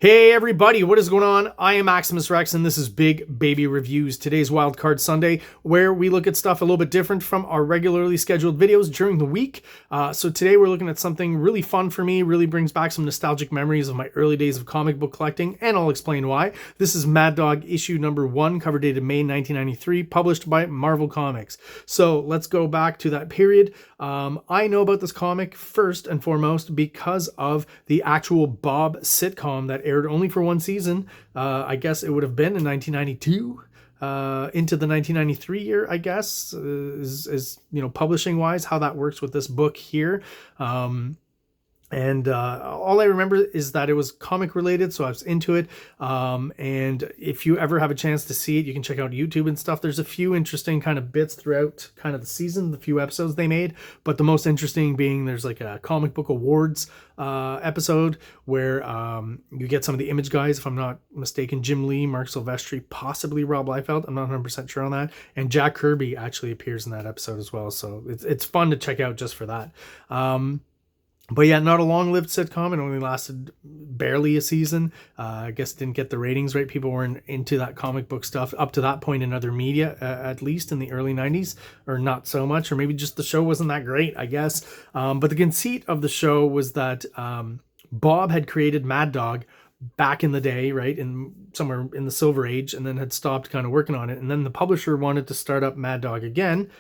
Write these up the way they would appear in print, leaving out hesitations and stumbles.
Hey everybody, what is going on? I am Maximus Rex and this is Big Baby Reviews. Today's Wildcard Sunday, where we look at stuff a little bit different from our regularly scheduled videos during the week. So today we're looking at something really fun for me, really brings back some nostalgic memories of my early days of comic book collecting, and I'll explain why. This is Mad Dog issue number 1, cover dated May 1993, published by Marvel Comics. So let's go back to that period. I know about this comic first and foremost because of the actual Bob sitcom that aired only for one season. I guess it would have been in 1992 into the 1993 year, I guess, is you know, publishing wise, how that works with this book here. And all I remember is that it was comic related, so I was into it. And if you ever have a chance to see it, you can check out YouTube and stuff. There's a few interesting kind of bits throughout kind of the season, the few episodes they made. But the most interesting being there's like a comic book awards episode where you get some of the image guys, if I'm not mistaken, Jim Lee, Mark Silvestri, possibly Rob Liefeld. I'm not 100% sure on that. And Jack Kirby actually appears in that episode as well. So it's fun to check out just for that. But yeah, not a long-lived sitcom. It only lasted barely a season. I guess it didn't get the ratings right. People weren't into that comic book stuff up to that point in other media, at least in the early 90s, or not so much, or maybe just the show wasn't that great, I guess. But the conceit of the show was that Bob had created Mad Dog back in the day, right, in somewhere in the Silver Age, and then had stopped kind of working on it. And then the publisher wanted to start up Mad Dog again,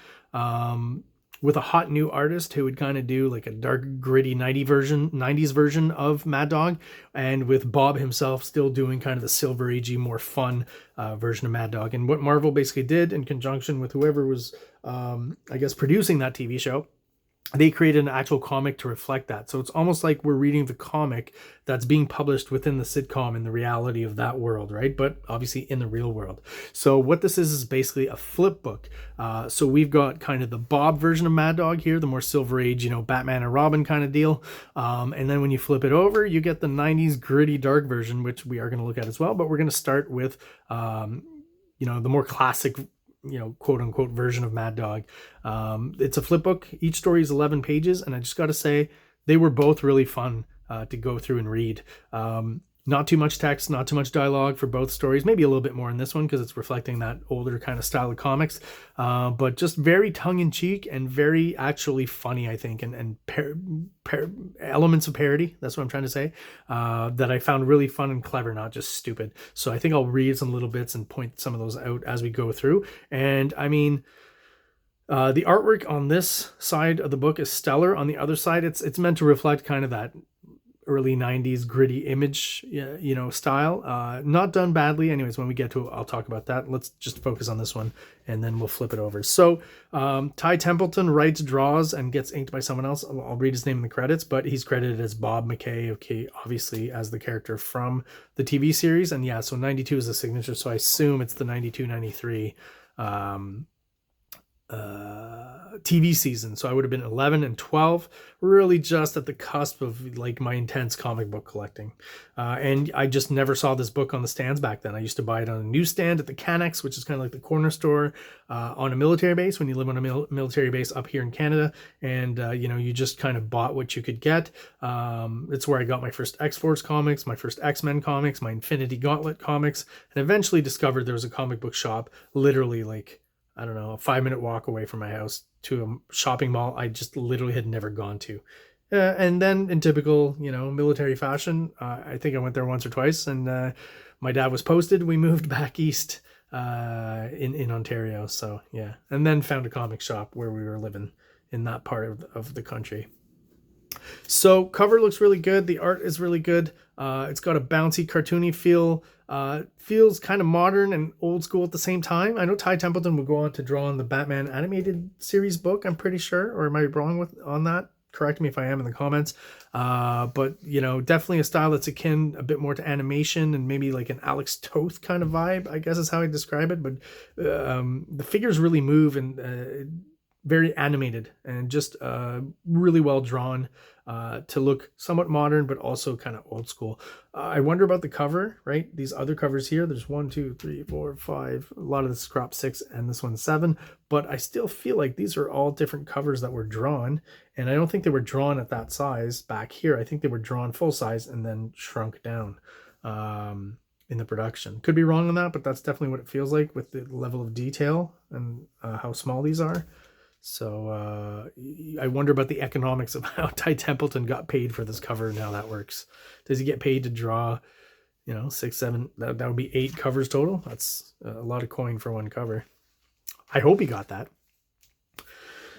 with a hot new artist who would kind of do like a dark, gritty 90s version of Mad Dog, and with Bob himself still doing kind of the Silver Agey, more fun version of Mad Dog. And what Marvel basically did in conjunction with whoever was, I guess, producing that TV show, they created an actual comic to reflect that. So it's almost like we're reading the comic that's being published within the sitcom in the reality of that world, right? But obviously in the real world. So what this is basically a flip book. So we've got kind of the Bob version of Mad Dog here, the more Silver Age, you know, Batman and Robin kind of deal. And then when you flip it over, you get the 90s gritty dark version, which we are going to look at as well. But we're going to start with, you know, the more classic, you know, quote unquote version of Mad Dog. It's a flip book. Each story is 11 pages. And I just got to say, they were both really fun to go through and read. Not too much text, not too much dialogue for both stories. Maybe a little bit more in this one because it's reflecting that older kind of style of comics. But just very tongue-in-cheek and very actually funny, I think, and elements of parody. That's what I'm trying to say. That I found really fun and clever, not just stupid. So I think I'll read some little bits and point some of those out as we go through. And I mean, the artwork on this side of the book is stellar. On the other side, it's meant to reflect kind of that early 90s gritty image, you know, style. Not done badly. Anyways, when we get to it, I'll talk about that. Let's just focus on this one and then we'll flip it over. So Ty Templeton writes, draws, and gets inked by someone else. I'll read his name in the credits, but he's credited as Bob McKay, okay, obviously as the character from the TV series. And yeah, so 92 is the signature, so I assume it's the 92-93 TV season. So I would have been 11 and 12, really just at the cusp of like my intense comic book collecting. And I just never saw this book on the stands back then. I used to buy it on a newsstand at the Canex, which is kind of like the corner store on a military base when you live on a military base up here in Canada. And, you know, you just kind of bought what you could get. It's where I got my first X-Force comics, my first X-Men comics, my Infinity Gauntlet comics, and eventually discovered there was a comic book shop literally like, I don't know, a 5-minute walk away from my house to a shopping mall I just literally had never gone to. And then in typical, you know, military fashion, I think I went there once or twice, and my dad was posted. We moved back east in Ontario. So yeah, and then found a comic shop where we were living in that part of the country. So cover looks really good. The art is really good. It's got a bouncy, cartoony feel. Feels kind of modern and old school at the same time. I know Ty Templeton would go on to draw on the Batman animated series book, I'm pretty sure, or am I wrong on that? Correct me if I am in the comments. But, you know, definitely a style that's akin a bit more to animation and maybe like an Alex Toth kind of vibe, I guess is how I describe it. But the figures really move and very animated and just really well drawn to look somewhat modern, but also kind of old school. I wonder about the cover, right? These other covers here, there's 1, 2, 3, 4, 5. A lot of this is crop 6 and this one's 7, but I still feel like these are all different covers that were drawn. And I don't think they were drawn at that size back here. I think they were drawn full size and then shrunk down. in the production. Could be wrong on that, but that's definitely what it feels like with the level of detail and how small these are. So I wonder about the economics of how Ty Templeton got paid for this cover and how that works. Does he get paid to draw, 6, 7, that would be 8 covers total? That's a lot of coin for one cover. I hope he got that.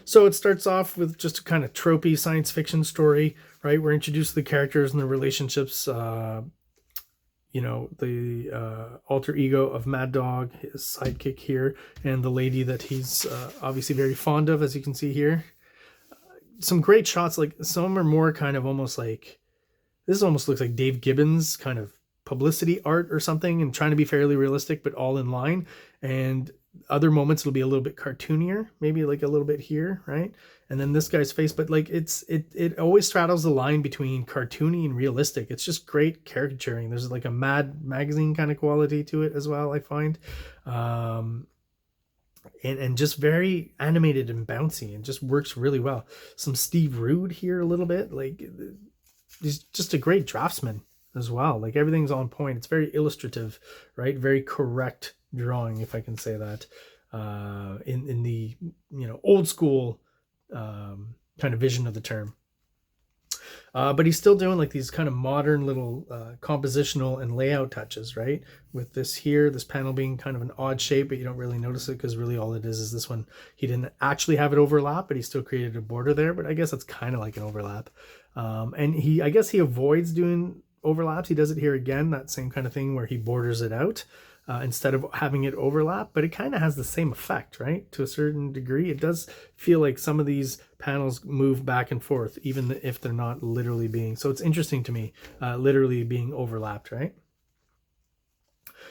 So it starts off with just a kind of tropey science fiction story, right? We're introduced to the characters and the relationships, the alter ego of Mad Dog, his sidekick here, and the lady that he's obviously very fond of, as you can see here. Some great shots, like some are more kind of almost like, this almost looks like Dave Gibbons kind of publicity art or something, and trying to be fairly realistic, but all in line. And other moments it'll be a little bit cartoonier, maybe like a little bit here, right? And then this guy's face, but like it always straddles the line between cartoony and realistic. It's just great caricaturing. There's like a Mad magazine kind of quality to it as well, I find. And just very animated and bouncy, and just works really well. Some Steve Rude here a little bit, like he's just a great draftsman as well. Like everything's on point. It's very illustrative, right? Very correct drawing, if I can say that, in the old school kind of vision of the term. But he's still doing like these kind of modern little compositional and layout touches, right? With this here, this panel being kind of an odd shape, but you don't really notice it because really all it is this one. He didn't actually have it overlap, but he still created a border there. But I guess that's kind of like an overlap. And I guess he avoids doing overlaps. He does it here again, that same kind of thing where he borders it out. Instead of having it overlap, but it kind of has the same effect, right? To a certain degree, it does feel like some of these panels move back and forth, even if they're not literally being. So it's interesting to me, literally being overlapped, right?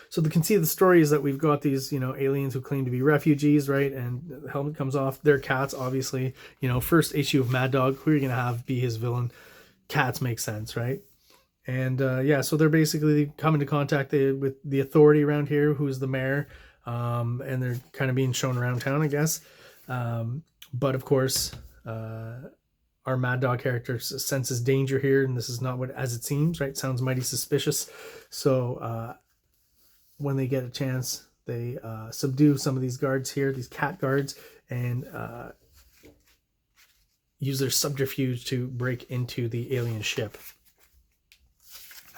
So the conceit of the story is that we've got these, aliens who claim to be refugees, right? And the helmet comes off. They're cats, obviously. First issue of Mad Dog. Who are you gonna have be his villain? Cats make sense, right? And so they're basically coming to contact with the authority around here, who's the mayor, and they're kind of being shown around town, I guess. But of course, our Mad Dog character senses danger here, and this is not what as it seems, right? Sounds mighty suspicious. So when they get a chance, they subdue some of these guards here, these cat guards, and use their subterfuge to break into the alien ship.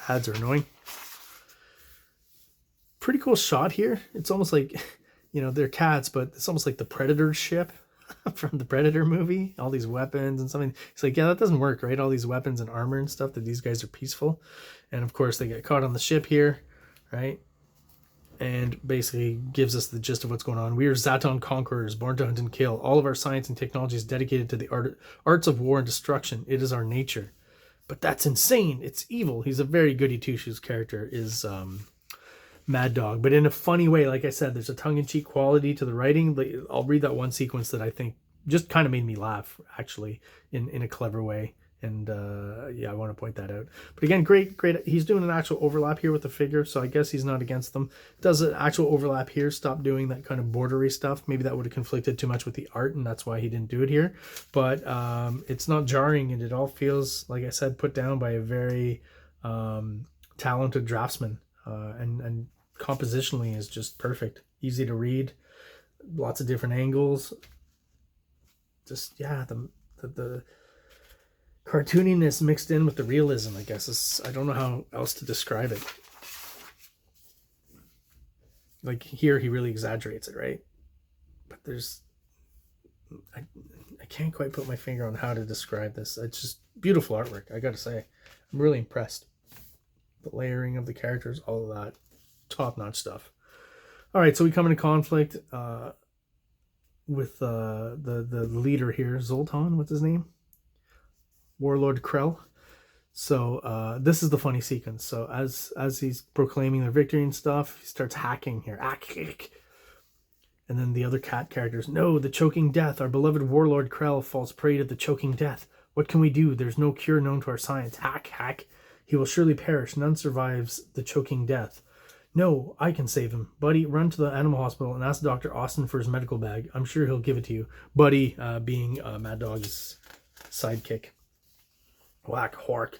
Ads are annoying. Pretty cool shot here. It's almost like, they're cats, but it's almost like the Predator ship from the Predator movie. All these weapons and something. It's like, yeah, that doesn't work, right? All these weapons and armor and stuff, that these guys are peaceful. And of course they get caught on the ship here, right? And basically gives us the gist of what's going on. We are Zaton conquerors, born to hunt and kill. All of our science and technology is dedicated to the arts of war and destruction. It is our nature. But that's insane. It's evil. He's a very goody two-shoes character, is Mad Dog. But in a funny way, like I said, there's a tongue-in-cheek quality to the writing. I'll read that one sequence that I think just kind of made me laugh, actually, in a clever way. And I want to point that out. But again, great. He's doing an actual overlap here with the figure, so I guess he's not against them. Does an actual overlap here, stop doing that kind of bordery stuff. Maybe that would have conflicted too much with the art, and that's why he didn't do it here. But it's not jarring, and it all feels, like I said, put down by a very talented draftsman. And compositionally is just perfect. Easy to read. Lots of different angles. Just, yeah, the cartooniness mixed in with the realism, I guess. I don't know how else to describe it. Like here, he really exaggerates it, right? But I can't quite put my finger on how to describe this. It's just beautiful artwork, I gotta say. I'm really impressed. The layering of the characters, all of that. Top-notch stuff. All right, so we come into conflict with the leader here, Zoltan, what's his name? Warlord Krell. So this is the funny sequence. So as he's proclaiming their victory and stuff, he starts hacking here. And then the other cat characters, no, the choking death. Our beloved Warlord Krell falls prey to the choking death. What can we do? There's no cure known to our science. Hack. He will surely perish. None survives the choking death. No, I can save him. Buddy, run to the animal hospital and ask Dr. Austin for his medical bag. I'm sure he'll give it to you. Buddy being Mad Dog's sidekick. Whack, hork.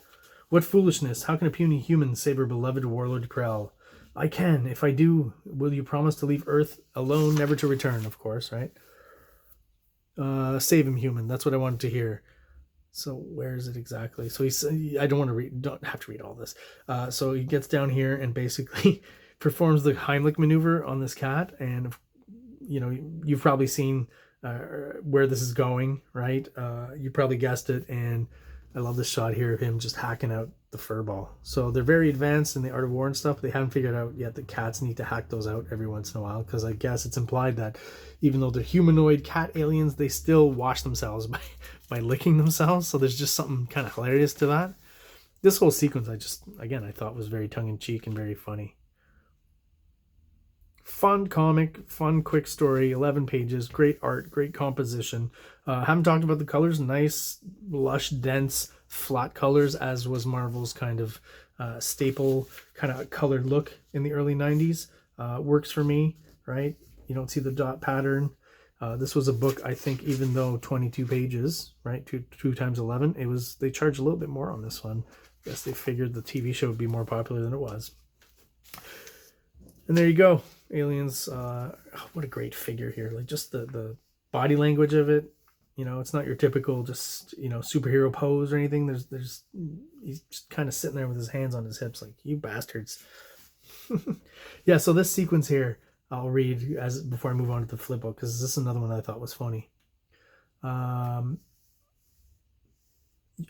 What foolishness! How can a puny human save her beloved warlord Krell? I can. If I do, will you promise to leave Earth alone, never to return? Of course, right? Save him, human. That's what I wanted to hear. So where is it exactly? So he's, I don't want to read, don't have to read all this. So he gets down here and basically performs the Heimlich maneuver on this cat. And, you know, you've probably seen where this is going, right? You probably guessed it. And I love this shot here of him just hacking out the furball. So they're very advanced in the art of war and stuff. But they haven't figured out yet that cats need to hack those out every once in a while. Because I guess it's implied that even though they're humanoid cat aliens, they still wash themselves by licking themselves. So there's just something kind of hilarious to that. This whole sequence, I thought was very tongue-in-cheek and very funny. Fun comic, fun quick story, 11 pages, great art, great composition. Haven't talked about the colors. Nice, lush, dense, flat colors, as was Marvel's kind of staple kind of colored look in the early 90s. Works for me, right? You don't see the dot pattern. This was a book, I think, even though 22 pages, right? 2 times 11, they charged a little bit more on this one. I guess they figured the TV show would be more popular than it was. And there you go. Aliens, what a great figure here. Like, just the body language of it. You know, it's not your typical just, you know, superhero pose or anything. He's just kind of sitting there with his hands on his hips like, you bastards. Yeah, so this sequence here, I'll read before I move on to the flip book, because this is another one I thought was funny.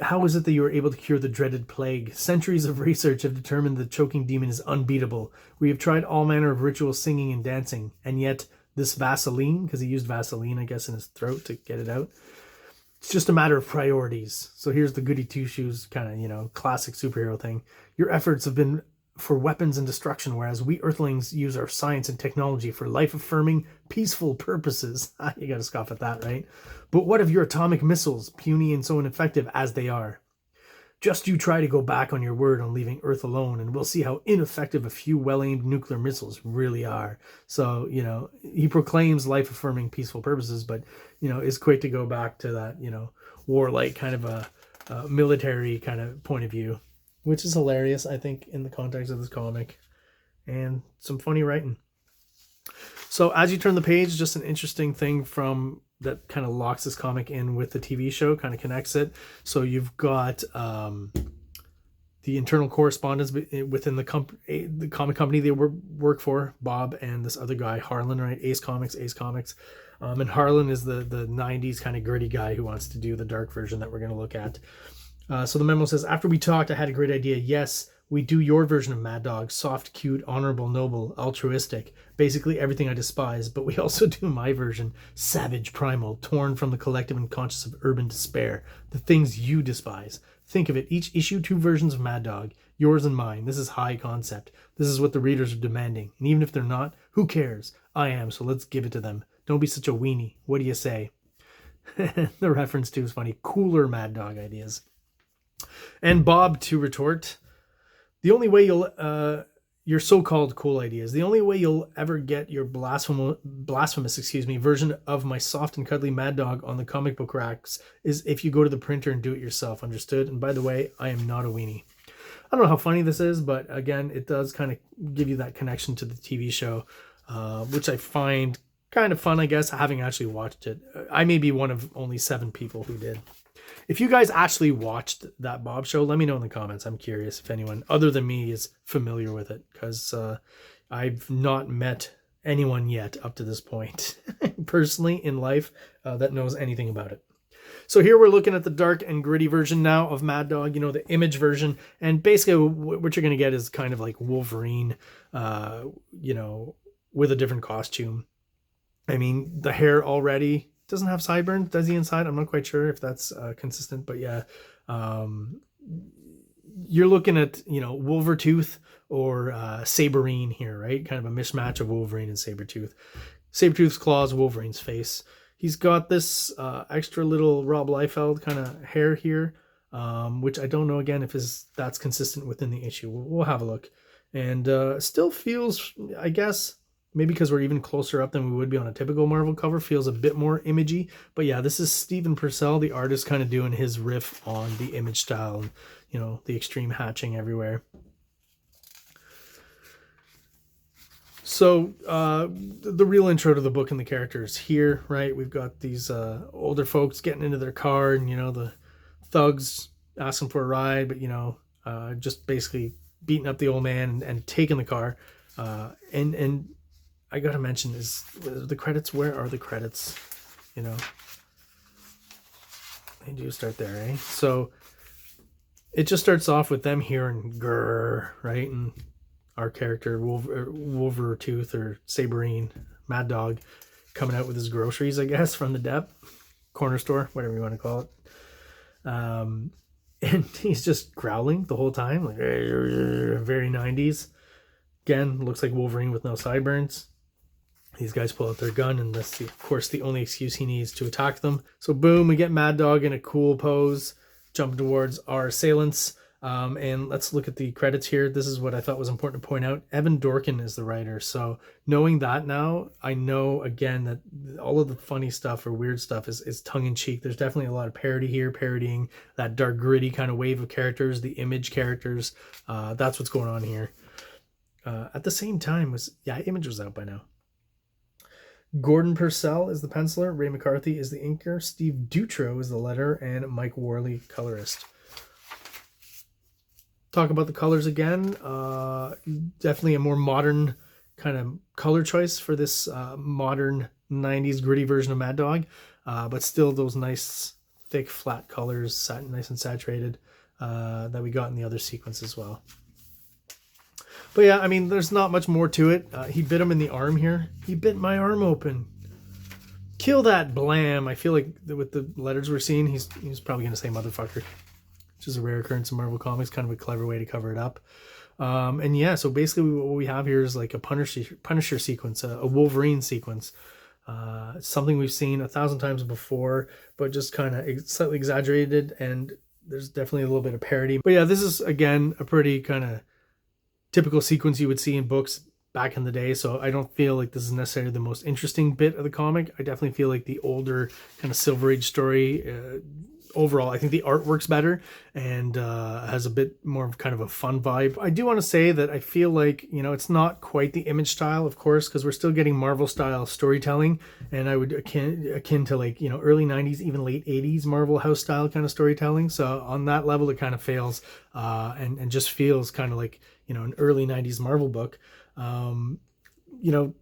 How is it that you were able to cure the dreaded plague? Centuries of research have determined the choking demon is unbeatable. We have tried all manner of ritual singing and dancing, and yet this Vaseline, because he used Vaseline, I guess, in his throat to get it out, it's just a matter of priorities. So here's the goody two-shoes kind of, you know, classic superhero thing. Your efforts have been for weapons and destruction, whereas we Earthlings use our science and technology for life-affirming, peaceful purposes. You gotta scoff at that, right? But what of your atomic missiles, puny and so ineffective as they are? Just you try to go back on your word on leaving Earth alone, and we'll see how ineffective a few well-aimed nuclear missiles really are. So, you know, he proclaims life-affirming, peaceful purposes, but, you know, is quick to go back to that, you know, warlike kind of a military kind of point of view, which is hilarious, I think, in the context of this comic, and some funny writing. So as you turn the page, just an interesting thing from that kind of locks this comic in with the TV show, kind of connects it. So you've got the internal correspondence within the comic company they work for, Bob and this other guy, Harlan, right? Ace Comics. And Harlan is the 90s kind of gritty guy who wants to do the dark version that we're going to look at. So the memo says, after we talked, I had a great idea. Yes, we do your version of Mad Dog, soft, cute, honorable, noble, altruistic, basically everything I despise, but we also do my version, savage, primal, torn from the collective unconscious of urban despair, the things you despise. Think of it, each issue 2 versions of Mad Dog, yours and mine. This is high concept. This is what the readers are demanding, and even if they're not, who cares? I am, so let's give it to them. Don't be such a weenie. What do you say? The reference to is funny. Cooler Mad Dog ideas. And Bob to retort, the only way your so-called cool ideas, the only way you'll ever get your blasphemous, version of my soft and cuddly Mad Dog on the comic book racks is if you go to the printer and do it yourself, understood? And by the way, I am not a weenie. I don't know how funny this is, but again, it does kind of give you that connection to the TV show, which I find kind of fun, I guess, having actually watched it. I may be one of only 7 people who did. If you guys actually watched that Bob show, let me know in the comments. I'm curious if anyone other than me is familiar with it, because I've not met anyone yet up to this point, personally in life, that knows anything about it. So here we're looking at the dark and gritty version now of Mad Dog, you know, the Image version. And basically what you're going to get is kind of like Wolverine, you know, with a different costume. I mean, the hair already doesn't have sideburns, does he inside? I'm not quite sure if that's consistent, but yeah. You're looking at, you know, Wolvertooth or Saberine here, right? Kind of a mismatch of Wolverine and Sabretooth. Sabretooth's claws, Wolverine's face. He's got this extra little Rob Liefeld kind of hair here, which I don't know, again, if that's consistent within the issue. We'll have a look. And still feels, I guess, Maybe because we're even closer up than we would be on a typical Marvel cover, feels a bit more imagey. But yeah, this is Stephen Purcell, the artist, kind of doing his riff on the image style, and, you know, the extreme hatching everywhere. So the real intro to the book and the characters here, right? We've got these older folks getting into their car, and, you know, the thugs asking for a ride, but, you know, just basically beating up the old man and taking the car. And I gotta mention, is the credits, where are the credits? You know, they do start there, eh? So it just starts off with them hearing grrr, right? And our character, Wolvertooth or Saberine, Mad Dog, coming out with his groceries, I guess, from the depth, corner store, whatever you want to call it. And he's just growling the whole time, like very 90s. Again, looks like Wolverine with no sideburns. These guys pull out their gun, and that's, of course, the only excuse he needs to attack them. So boom, we get Mad Dog in a cool pose, jumping towards our assailants. And let's look at the credits here. This is what I thought was important to point out. Evan Dorkin is the writer. So knowing that now, I know, again, that all of the funny stuff or weird stuff is tongue-in-cheek. There's definitely a lot of parody here, parodying that dark, gritty kind of wave of characters, the Image characters. That's what's going on here. At the same time, Image was out by now. Gordon Purcell is the penciler, Ray McCarthy is the inker, Steve Dutro is the letterer, and Mike Worley, colorist. Talk about the colors again. Definitely a more modern kind of color choice for this modern 90s gritty version of Mad Dog, but still those nice, thick, flat colors, nice and saturated, that we got in the other sequence as well. But yeah, I mean, there's not much more to it. He bit him in the arm here. He bit my arm open. Kill that, blam. I feel like with the letters we're seeing, he's probably going to say motherfucker, which is a rare occurrence in Marvel Comics, kind of a clever way to cover it up. And yeah, so basically what we have here is like a Punisher sequence, a Wolverine sequence. Something we've seen 1,000 times before, but just kind of slightly exaggerated, and there's definitely a little bit of parody. But yeah, this is, again, a pretty kind of typical sequence you would see in books back in the day, so I don't feel like this is necessarily the most interesting bit of the comic. I definitely feel like the older kind of Silver Age story, overall, I think the art works better and has a bit more of kind of a fun vibe. I do want to say that I feel like, you know, it's not quite the Image style, of course, because we're still getting Marvel style storytelling, and I would akin to, like, you know, early 90s, even late 80s Marvel house style kind of storytelling. So on that level, it kind of fails and just feels kind of like, you know, an early 90s Marvel book. You know,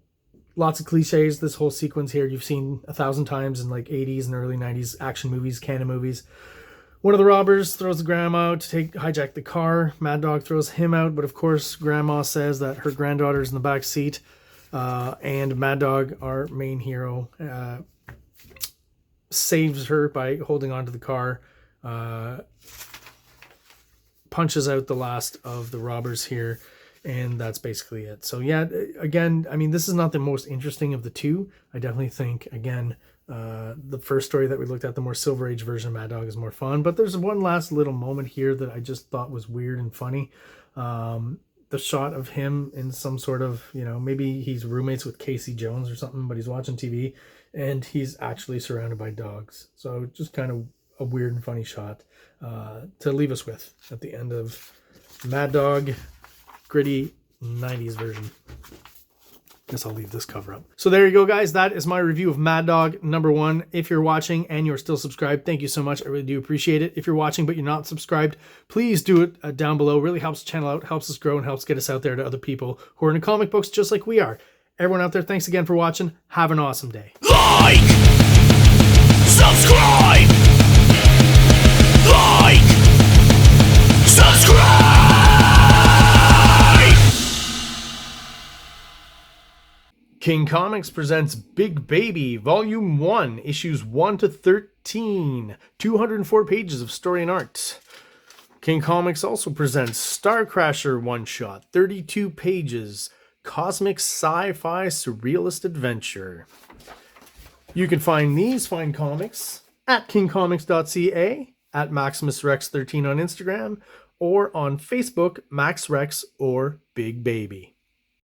lots of cliches. This whole sequence here you've seen 1,000 times in like 80s and early 90s action movies, canon movies. One of the robbers throws the grandma out to hijack the car. Mad Dog throws him out, but of course grandma says that her granddaughter's in the back seat, and Mad Dog, our main hero, saves her by holding onto the car, punches out the last of the robbers here, and that's basically it. So yeah, again, I mean, this is not the most interesting of the two. I definitely think, again, the first story that we looked at, the more Silver Age version of Mad Dog, is more fun. But there's one last little moment here that I just thought was weird and funny. The shot of him in some sort of, you know, maybe he's roommates with Casey Jones or something, but he's watching TV and he's actually surrounded by dogs. So just kind of a weird and funny shot to leave us with at the end of Mad Dog, gritty 90s version. Guess I'll leave this cover up. So there you go, guys. That is my review of Mad Dog #1. If you're watching and you're still subscribed, thank you so much. I really do appreciate it. If you're watching but you're not subscribed, please do it down below. It really helps the channel out, helps us grow, and helps get us out there to other people who are into comic books just like we are. Everyone out there, thanks again for watching. Have an awesome day. Like, subscribe, like, subscribe. King Comics presents Big Baby, Volume 1, Issues 1 to 13, 204 pages of story and art. King Comics also presents Star Crasher one-shot, 32 pages, cosmic sci-fi surrealist adventure. You can find these fine comics at KINGCOMICS.CA, at MaximusRex13 on Instagram, or on Facebook, MaxRex or Big Baby.